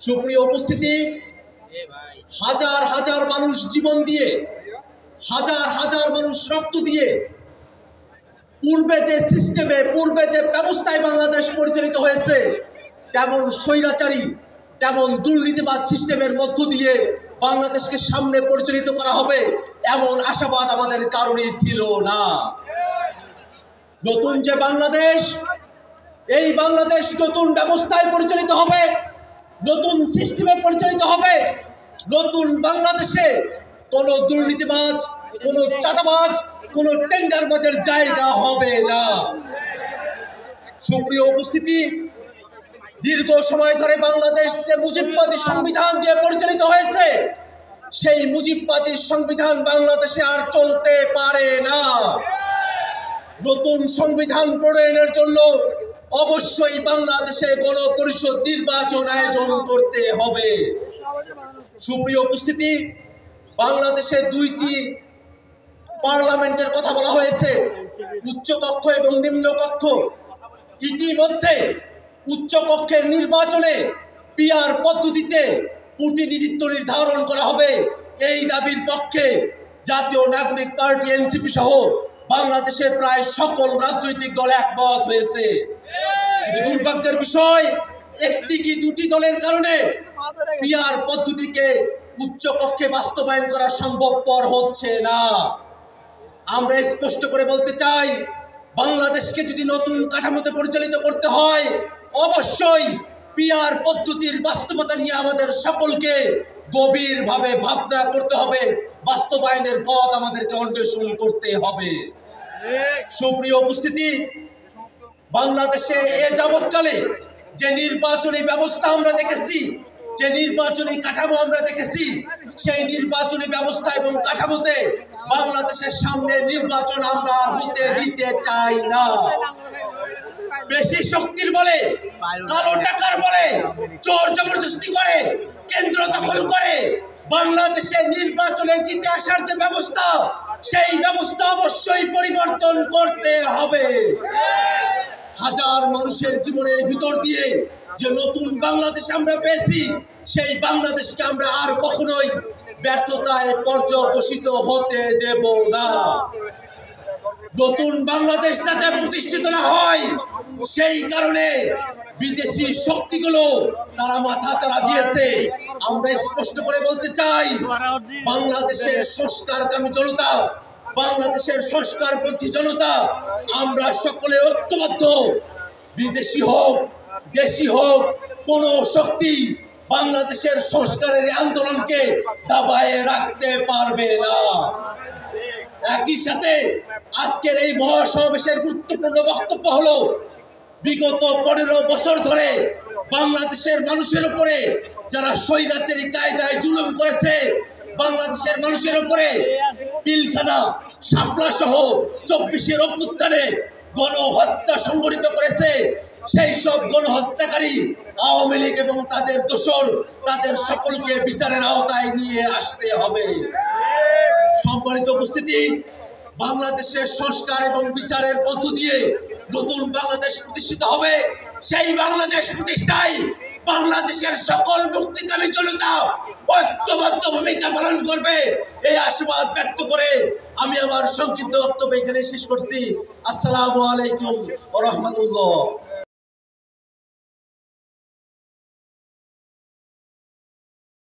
সুপ্রিয় উপস্থিতি, হাজার হাজার মানুষ জীবন দিয়ে, হাজার হাজার মানুষ রক্ত দিয়ে পূর্বে যে সিস্টেমে, পূর্বে যে ব্যবস্থায় বাংলাদেশ পরিচালিত হয়েছে, তেমন স্বৈরাচারী, তেমন দুর্নীতিবাদ সিস্টেমের মধ্য দিয়ে বাংলাদেশকে সামনে পরিচালিত করা হবে এমন আশাবাদ আমাদের কারণেই ছিল না। নতুন যে বাংলাদেশ, এই বাংলাদেশ নতুন ব্যবস্থায় পরিচালিত হবে, নতুন সিস্টেমে পরিচালিত হবে। নতুন বাংলাদেশে কোনো দুর্নীতিবাজ, কোনো চাঁদাবাজ, কোনো টেন্ডারবাজের জায়গা হবে না। সুপ্রিয় উপস্থিতি, দীর্ঘ সময় ধরে বাংলাদেশ যে মুজিববাদী সংবিধান দিয়ে পরিচালিত হয়েছে, সেই মুজিববাদী সংবিধান বাংলাদেশে আর চলতে পারে না। নতুন সংবিধান প্রণয়নের জন্য অবশ্যই বাংলাদেশে গণপরিষদ নির্বাচন আয়োজন করতে হবে। সুপ্রিয় উপস্থিতি, বাংলাদেশে দুইটি পার্লামেন্টের কথা বলা হয়েছে, উচ্চকক্ষ এবং নিম্নকক্ষ। ইতিমধ্যে উচ্চকক্ষের নির্বাচনে পিআর পদ্ধতিতে প্রতিনিধিত্ব নির্ধারণ করা হবে, এই দাবির পক্ষে জাতীয় নাগরিক পার্টি এনসিপি সহ বাংলাদেশের প্রায় সকল রাজনৈতিক দল একমত হয়েছে। কিন্তু দুর্ভাগ্যের বিষয়, একটি কি দুটি দলের কারণে পিআর পদ্ধতিকে উচ্চকক্ষে বাস্তবায়ন করা সম্ভবপর হচ্ছে না। আমরা স্পষ্ট করে বলতে চাই, বাংলাদেশকে যদি নতুন কাঠামোতে পরিচালিত করতে হয়, অবশ্যই পিআর পদ্ধতির বাস্তবতা নিয়ে আমাদের সকলকে গভীরভাবে ভাবনা করতে হবে, বাস্তবায়নের পথ আমাদেরকে অন্বেষণ করতে হবে। সুপ্রিয় উপস্থিতি, বাংলাদেশে এ যাবৎকালে যে নির্বাচনী ব্যবস্থা আমরা দেখেছি, যে নির্বাচনী কাঠামো আমরা দেখেছি, সেই নির্বাচনী ব্যবস্থা এবং কাঠামোতে বাংলাদেশের সামনে নির্বাচন আমরা আর হতে দিতে চাই না। বেশি শক্তির বলে, কালো টাকার বলে, জোর জবরদস্তি করে, কেন্দ্র দখল করে বাংলাদেশের নির্বাচনে জিতে আসার যে ব্যবস্থা, সেই ব্যবস্থা অবশ্যই পরিবর্তন করতে হবে। হাজার মানুষের জীবনের ভিতর দিয়ে যে নতুন বাংলাদেশ আমরা পেয়েছি, সেই বাংলাদেশকে আমরা আর কখনোই ব্যর্থতায় পর্যবসিত হতে দেব না। নতুন বাংলাদেশ যাতে প্রতিষ্ঠিত না হয়, সেই কারণে বিদেশি শক্তিগুলো তারা মাথাচাড়া দিয়েছে। আমরা স্পষ্ট করে বলতে চাই, বাংলাদেশের সংস্কারকামী জনতা, বাংলাদেশের সংস্কারপন্থী জনতা, আমরা সকলে ঐক্যবদ্ধ। বিদেশি হোক, দেশি হোক, কোন শক্তি বাংলাদেশের সংস্কারের আন্দোলনকে দাবায়ে রাখতে পারবে না। একই সাথে আজকের এই মহাসমাবেশের গুরুত্বপূর্ণ বক্তব্য হলো, বিগত 15 বছর ধরে বাংলাদেশের মানুষের উপরে যারা স্বৈরাচারী কায়দায় জুলুম করেছে, বাংলাদেশের মানুষের উপরে পিলখানা, শাপলা সহ 24-এর অভ্যুত্থানে গণহত্যা সংঘটিত করেছে, সেই সব গণহত্যাকারী আওয়ামী লীগ এবং তাদের দোসর, তাদের সকলকে বিচারের আওতায় নিয়ে আসতে হবে। সম্মানিত উপস্থিতি, বাংলাদেশের সংস্কার এবং বিচারের মধ্য দিয়ে নতুন বাংলাদেশ প্রতিষ্ঠিত হবে। সেই বাংলাদেশ প্রতিষ্ঠায় বাংলাদেশের সকল মুক্তিকামী জনতা ঐক্যবদ্ধ ভূমিকা পালন করবে, এই আশীর্বাদ ব্যক্ত করে আমি আমার সংক্ষিপ্ত বক্তব্য এখানে শেষ করছি। আসসালামু আলাইকুম ওয়া রাহমাতুল্লাহ।